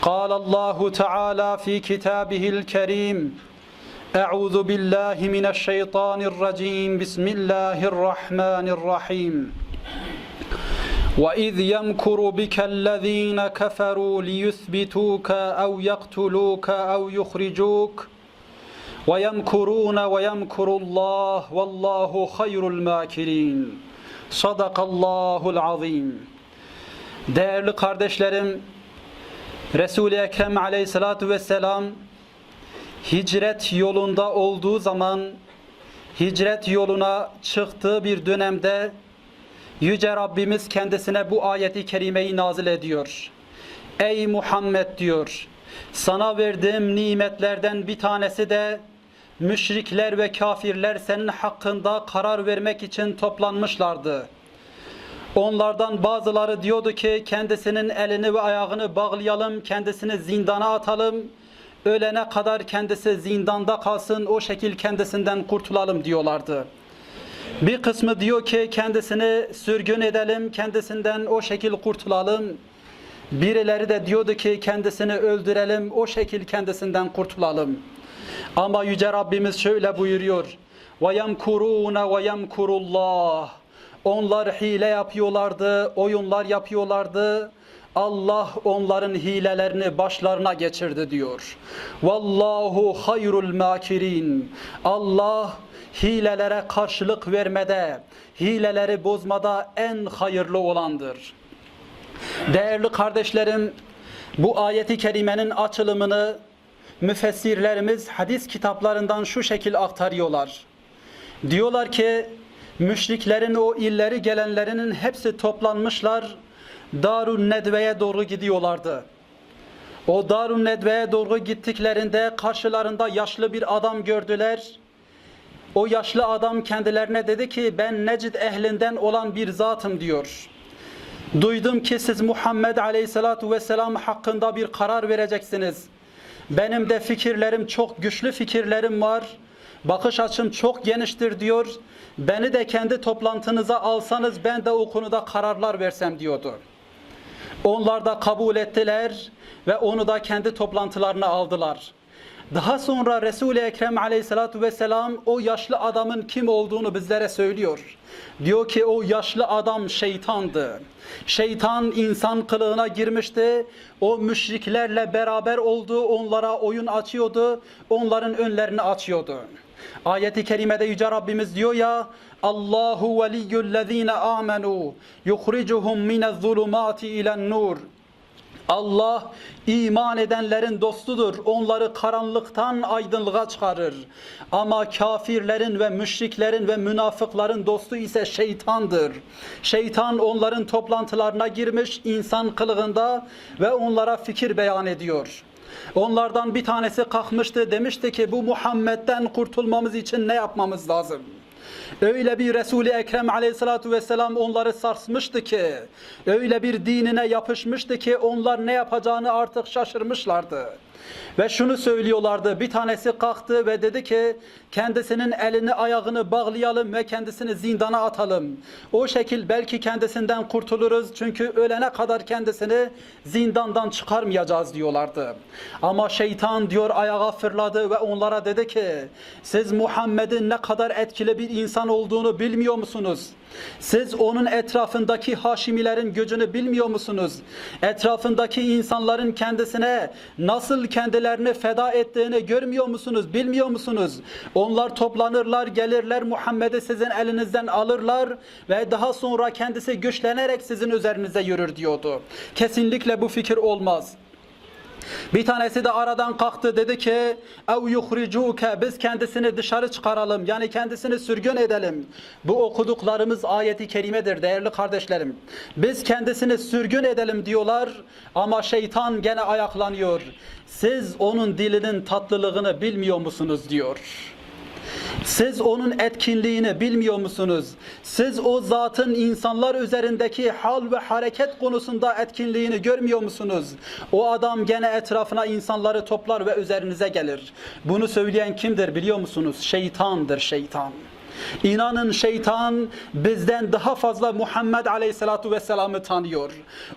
قال الله تعالى في كتابه الكريم أعوذ بالله من الشيطان الرجيم بسم الله الرحمن الرحيم وَإِذْ يَمْكُرُ بِكَ الَّذ۪ينَ كَفَرُوا لِيُثْبِتُوكَ أَوْ يَقْتُلُوكَ أَوْ يُخْرِجُوكَ وَيَمْكُرُونَ وَيَمْكُرُ اللّٰهُ وَاللّٰهُ خَيْرُ الْمَاكِرِينَ Sadakallahul azim. Değerli kardeşlerim, Resul-i Ekrem aleyhissalatu vesselam hicret yolunda olduğu zaman, hicret yoluna çıktığı bir dönemde Yüce Rabbimiz kendisine bu ayeti kerimeyi nazil ediyor. Ey Muhammed diyor, sana verdiğim nimetlerden bir tanesi de müşrikler ve kafirler senin hakkında karar vermek için toplanmışlardı. Onlardan bazıları diyordu ki kendisinin elini ve ayağını bağlayalım, kendisini zindana atalım, ölene kadar kendisi zindanda kalsın, o şekil kendisinden kurtulalım diyorlardı. Bir kısmı diyor ki kendisini sürgün edelim, kendisinden o şekil kurtulalım. Birileri de diyordu ki kendisini öldürelim, o şekil kendisinden kurtulalım. Ama Yüce Rabbimiz şöyle buyuruyor. وَيَمْكُرُونَ وَيَمْكُرُ اللّٰهِ Onlar hile yapıyorlardı, oyunlar yapıyorlardı. Allah onların hilelerini başlarına geçirdi diyor. Vallahu hayrul makirin. Allah hilelere karşılık vermede, hileleri bozmada en hayırlı olandır. Değerli kardeşlerim, bu ayeti kerimenin açılımını müfessirlerimiz hadis kitaplarından şu şekil aktarıyorlar. Diyorlar ki müşriklerin o illeri gelenlerinin hepsi toplanmışlar, Darun Nedve'ye doğru gidiyorlardı. O Darun Nedve'ye doğru gittiklerinde karşılarında yaşlı bir adam gördüler. O yaşlı adam kendilerine dedi ki ben Necd ehlinden olan bir zatım diyor. Duydum ki siz Muhammed Aleyhisselatu Vesselam hakkında bir karar vereceksiniz. Benim de fikirlerim, çok güçlü fikirlerim var. Bakış açım çok geniştir diyor. Beni de kendi toplantınıza alsanız ben de o konuda kararlar versem diyordu. Onlar da kabul ettiler ve onu da kendi toplantılarına aldılar. Daha sonra Resul-i Ekrem aleyhissalatu vesselam o yaşlı adamın kim olduğunu bizlere söylüyor. Diyor ki o yaşlı adam şeytandı. Şeytan insan kılığına girmişti. O müşriklerle beraber oldu. Onlara oyun açıyordu. Onların önlerini açıyordu. Ayet-i kerimede Yüce Rabbimiz diyor ya Allahu veliyyullezine amenu yukhricuhum minezzulumati ilen-nur. Allah iman edenlerin dostudur. Onları karanlıktan aydınlığa çıkarır. Ama kafirlerin ve müşriklerin ve münafıkların dostu ise şeytandır. Şeytan onların toplantılarına girmiş insan kılığında ve onlara fikir beyan ediyor. Onlardan bir tanesi kalkmıştı, demişti ki bu Muhammed'den kurtulmamız için ne yapmamız lazım? Öyle bir Resul-i Ekrem aleyhissalatu vesselam onları sarsmıştı ki, öyle bir dinine yapışmıştı ki onlar ne yapacağını artık şaşırmışlardı. Ve şunu söylüyorlardı, bir tanesi kalktı ve dedi ki kendisinin elini ayağını bağlayalım ve kendisini zindana atalım. O şekil belki kendisinden kurtuluruz çünkü ölene kadar kendisini zindandan çıkarmayacağız diyorlardı. Ama şeytan diyor ayağa fırladı ve onlara dedi ki siz Muhammed'in ne kadar etkili bir insan olduğunu bilmiyor musunuz? Siz onun etrafındaki Haşimilerin gücünü bilmiyor musunuz? Etrafındaki insanların kendisine nasıl kendilerini feda ettiğini görmüyor musunuz? Bilmiyor musunuz? Onlar toplanırlar, gelirler, Muhammed'i sizin elinizden alırlar ve daha sonra kendisi güçlenerek sizin üzerinize yürür diyordu. Kesinlikle bu fikir olmaz. Bir tanesi de aradan kalktı, dedi ki ev yuhricuke, biz kendisini dışarı çıkaralım, yani kendisini sürgün edelim. Bu okuduklarımız ayeti kerimedir değerli kardeşlerim. Biz kendisini sürgün edelim diyorlar ama şeytan gene ayaklanıyor. Siz onun dilinin tatlılığını bilmiyor musunuz diyor. Siz onun etkinliğini bilmiyor musunuz? Siz o zatın insanlar üzerindeki hal ve hareket konusunda etkinliğini görmüyor musunuz? O adam gene etrafına insanları toplar ve üzerinize gelir. Bunu söyleyen kimdir biliyor musunuz? Şeytandır, şeytan. İnanın şeytan bizden daha fazla Muhammed Aleyhisselatu Vesselam'ı tanıyor.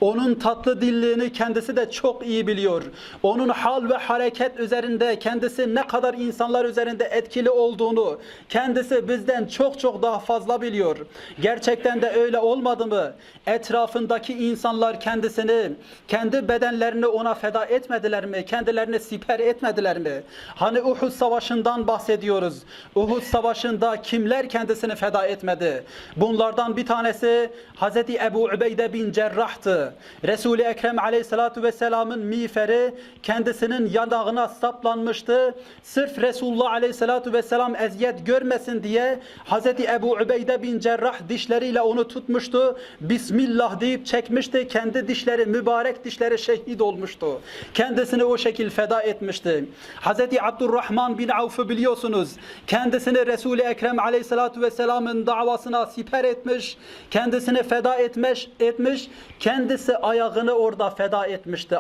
Onun tatlı dilliliğini kendisi de çok iyi biliyor. Onun hal ve hareket üzerinde kendisi ne kadar insanlar üzerinde etkili olduğunu kendisi bizden çok çok daha fazla biliyor. Gerçekten de öyle olmadı mı? Etrafındaki insanlar kendisini, kendi bedenlerini ona feda etmediler mi? Kendilerini siper etmediler mi? Hani Uhud Savaşı'ndan bahsediyoruz. Uhud Savaşı'nda kimler kendisini feda etmedi? Bunlardan bir tanesi Hazreti Ebu Ubeyde bin Cerrah'tı. Resul-i Ekrem Aleyhisselatü Vesselam'ın miğferi kendisinin yanağına saplanmıştı. Sırf Resulullah Aleyhisselatü Vesselam eziyet görmesin diye Hazreti Ebu Ubeyde bin Cerrah dişleriyle onu tutmuştu. Bismillah deyip çekmişti. Kendi dişleri, mübarek dişleri şehit olmuştu. Kendisini o şekil feda etmişti. Hazreti Abdurrahman bin Avf'ı biliyorsunuz. Kendisini Resul-i Ekrem Aleyhisselatü Vesselam'ın davasına siper etmiş. Kendisini feda etmiş. Kendisi ayağını orada feda etmişti.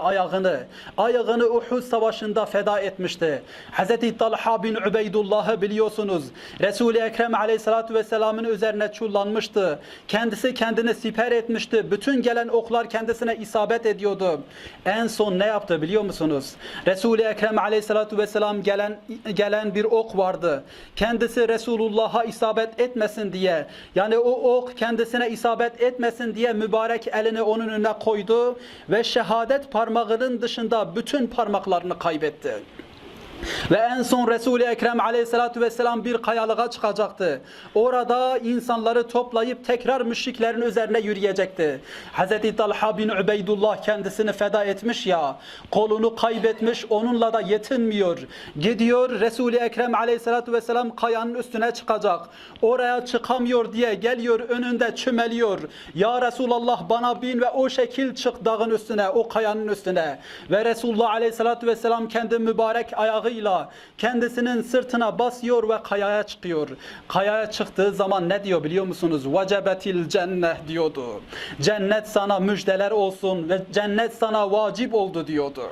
Ayağını Uhud Savaşı'nda feda etmişti. Hazreti Talha bin Ubeydullah'ı biliyorsunuz. Resul-i Ekrem Aleyhisselatü Vesselam'ın üzerine çullanmıştı. Kendisi kendini siper etmişti. Bütün gelen oklar kendisine isabet ediyordu. En son ne yaptı biliyor musunuz? Resul-i Ekrem Aleyhisselatü Vesselam gelen bir ok vardı. Kendisi Resulullah'a isabet etmesin diye, yani o ok kendisine isabet etmesin diye mübarek elini onun önüne koydu ve şehadet parmağının dışında bütün parmaklarını kaybetti. Ve en son Resul-i Ekrem Aleyhisselatü Vesselam bir kayalığa çıkacaktı. Orada insanları toplayıp tekrar müşriklerin üzerine yürüyecekti. Hazreti Talha bin Ubeydullah kendisini feda etmiş ya, kolunu kaybetmiş, onunla da yetinmiyor. Gidiyor Resul-i Ekrem Aleyhisselatü Vesselam kayanın üstüne çıkacak. Oraya çıkamıyor diye geliyor, önünde çömeliyor. Ya Resulallah bana bin ve o şekil çık dağın üstüne, o kayanın üstüne. Ve Resulullah Aleyhisselatü Vesselam kendi mübarek ayağıyla kendisinin sırtına basıyor ve kayaya çıkıyor. Kayaya çıktığı zaman ne diyor biliyor musunuz? Vacebetil cenneh diyordu. Cennet sana müjdeler olsun ve cennet sana vacip oldu diyordu.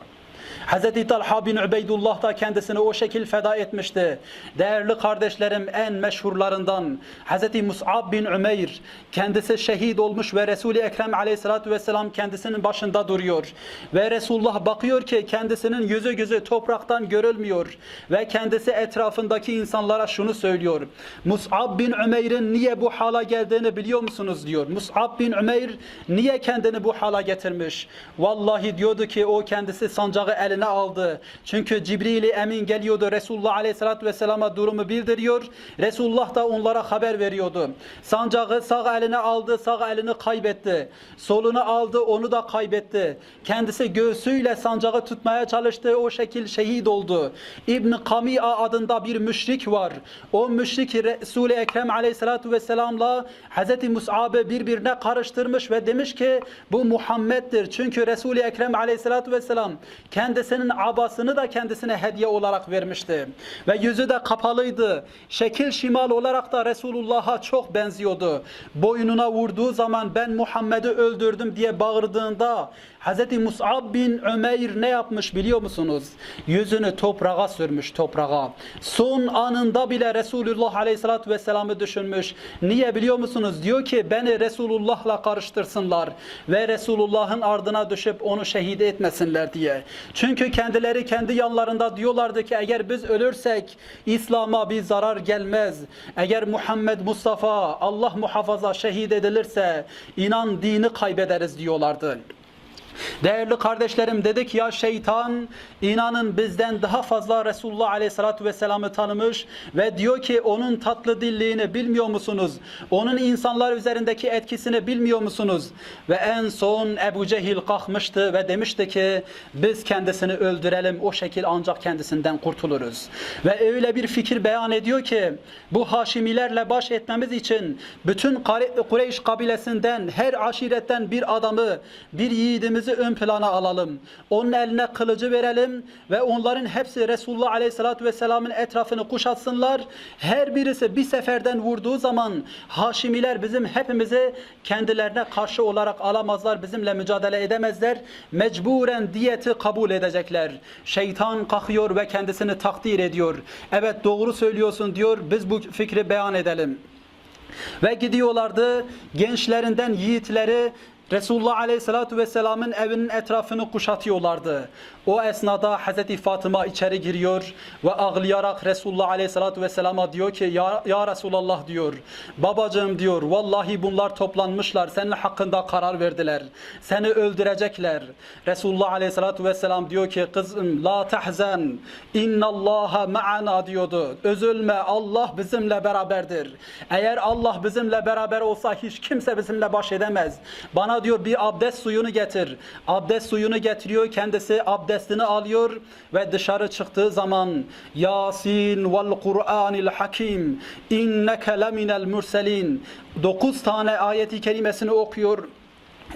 Hazreti Talha bin Ubeydullah da kendisini o şekil feda etmişti. Değerli kardeşlerim, en meşhurlarından Hazreti Mus'ab bin Umeyr, kendisi şehit olmuş ve Resul-i Ekrem Aleyhisselatü Vesselam kendisinin başında duruyor. Ve Resulullah bakıyor ki kendisinin yüzü gözü topraktan görülmüyor. Ve kendisi etrafındaki insanlara şunu söylüyor. Mus'ab bin Umeyr'in niye bu hala geldiğini biliyor musunuz diyor. Mus'ab bin Umeyr niye kendini bu hala getirmiş? Vallahi diyordu ki o kendisi sancağı eline aldı. Çünkü Cibril-i Emin geliyordu. Resulullah Aleyhisselatü Vesselam'a durumu bildiriyor. Resulullah da onlara haber veriyordu. Sancağı sağ eline aldı, sağ elini kaybetti. Solunu aldı, onu da kaybetti. Kendisi göğsüyle sancağı tutmaya çalıştı. O şekil şehit oldu. İbn-i Kami'a adında bir müşrik var. O müşrik Resul-i Ekrem Aleyhisselatü Vesselam'la Hz. Mus'ab'ı birbirine karıştırmış ve demiş ki bu Muhammed'dir. Çünkü Resul-i Ekrem Aleyhisselatü Vesselam kendisinin abasını da kendisine hediye olarak vermişti. Ve yüzü de kapalıydı. Şekil şimal olarak da Resulullah'a çok benziyordu. Boynuna vurduğu zaman ben Muhammed'i öldürdüm diye bağırdığında Hz. Mus'ab bin Umeyr ne yapmış biliyor musunuz? Yüzünü toprağa sürmüş, toprağa. Son anında bile Resulullah Aleyhisselatü Vesselam'ı düşünmüş. Niye biliyor musunuz? Diyor ki beni Resulullah'la karıştırsınlar ve Resulullah'ın ardına düşüp onu şehit etmesinler diye. Çünkü kendileri kendi yanlarında diyorlardı ki eğer biz ölürsek İslam'a bir zarar gelmez. Eğer Muhammed Mustafa Allah muhafaza şehit edilirse inan dini kaybederiz diyorlardı. Değerli kardeşlerim, dedik ya şeytan inanın bizden daha fazla Resulullah Aleyhisselatü Vesselam'ı tanımış ve diyor ki onun tatlı dilliğini bilmiyor musunuz? Onun insanlar üzerindeki etkisini bilmiyor musunuz? Ve en son Ebu Cehil kalkmıştı ve demişti ki biz kendisini öldürelim, o şekil ancak kendisinden kurtuluruz. Ve öyle bir fikir beyan ediyor ki bu Haşimilerle baş etmemiz için bütün Kureyş kabilesinden her aşiretten bir adamı, bir yiğidimizi kendimizi ön plana alalım. Onun eline kılıcı verelim ve onların hepsi Resulullah Aleyhisselatü Vesselam'ın etrafını kuşatsınlar. Her birisi bir seferden vurduğu zaman Haşimiler bizim hepimizi kendilerine karşı olarak alamazlar, bizimle mücadele edemezler. Mecburen diyeti kabul edecekler. Şeytan kalkıyor ve kendisini takdir ediyor. Evet, doğru söylüyorsun diyor, biz bu fikri beyan edelim. Ve gidiyorlardı, gençlerinden yiğitleri Resulullah Aleyhisselatü Vesselam'ın evinin etrafını kuşatıyorlardı. O esnada Hazreti Fatıma içeri giriyor ve ağlayarak Resulullah Aleyhisselatü Vesselam'a diyor ki ya Resulallah diyor, babacığım diyor, vallahi bunlar toplanmışlar, senin hakkında karar verdiler, seni öldürecekler. Resulullah Aleyhisselatü Vesselam diyor ki kızım la tahzen innallaha ma'ana diyordu, üzülme, Allah bizimle beraberdir. Eğer Allah bizimle beraber olsa hiç kimse bizimle baş edemez. Bana diyor bir abdest suyunu getir. Abdest suyunu getiriyor, kendisi abdestini alıyor ve dışarı çıktığı zaman Yasin vel Kur'anil Hakim inneke leminel murselin 9 tane ayeti kerimesini okuyor.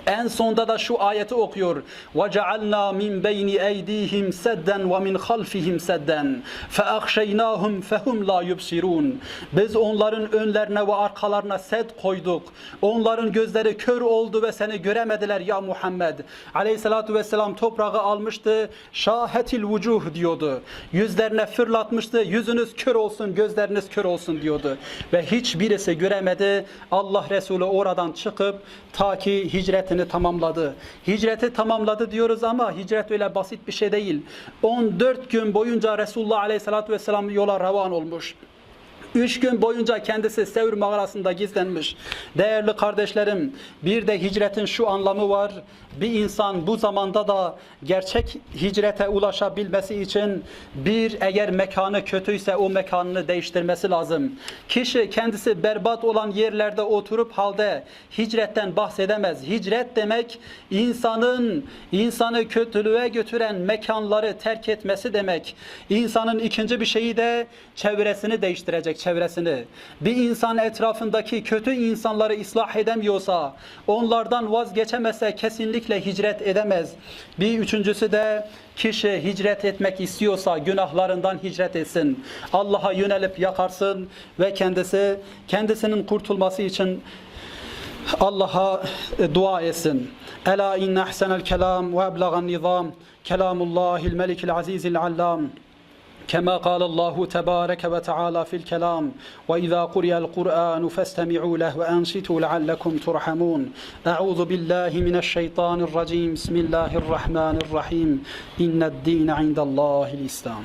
En sonda da şu ayeti okuyor. وَجَعَلْنَا مِنْ بَيْنِ اَيْدِيهِمْ سَدًّا وَمِنْ خَلْفِهِمْ سَدًّا فَاَخْشَيْنَاهُمْ فَهُمْ لَا يُبْصِرُونَ. Biz onların önlerine ve arkalarına sed koyduk. Onların gözleri kör oldu ve seni göremediler ya Muhammed. Aleyhissalatu vesselam toprağı almıştı. Şahetil vucuh diyordu. Yüzlerine fırlatmıştı. Yüzünüz kör olsun, gözleriniz kör olsun diyordu. Ve hiçbirisi göremedi. Allah Resulü oradan çıkıp ta ki hicretini tamamladı. Hicreti tamamladı diyoruz ama hicret öyle basit bir şey değil. 14 gün boyunca Resulullah Aleyhisselatü Vesselam yola revan olmuş. 3 gün boyunca kendisi Sevr mağarasında gizlenmiş. Değerli kardeşlerim, bir de hicretin şu anlamı var. Bir insan bu zamanda da gerçek hicrete ulaşabilmesi için eğer mekanı kötüyse o mekanını değiştirmesi lazım. Kişi kendisi berbat olan yerlerde oturup halde hicretten bahsedemez. Hicret demek insanı kötülüğe götüren mekanları terk etmesi demek. İnsanın ikinci bir şeyi de çevresini değiştirecek, çevresini. Bir insan etrafındaki kötü insanları ıslah edemiyorsa, onlardan vazgeçemezse kesinlikle hicret edemez. Bir üçüncüsü de kişi hicret etmek istiyorsa günahlarından hicret etsin. Allah'a yönelip yakarsın ve kendisinin kurtulması için Allah'a dua etsin. Ela inne ahsenel kelam ve eblagan nizam kelamullahil melikil azizil allam. كما قال الله تبارك وتعالى في الكلام وإذا قرئ القرآن فاستمعوا له وأنصتوا لعلكم ترحمون أعوذ بالله من الشيطان الرجيم بسم الله الرحمن الرحيم إن الدين عند الله الإسلام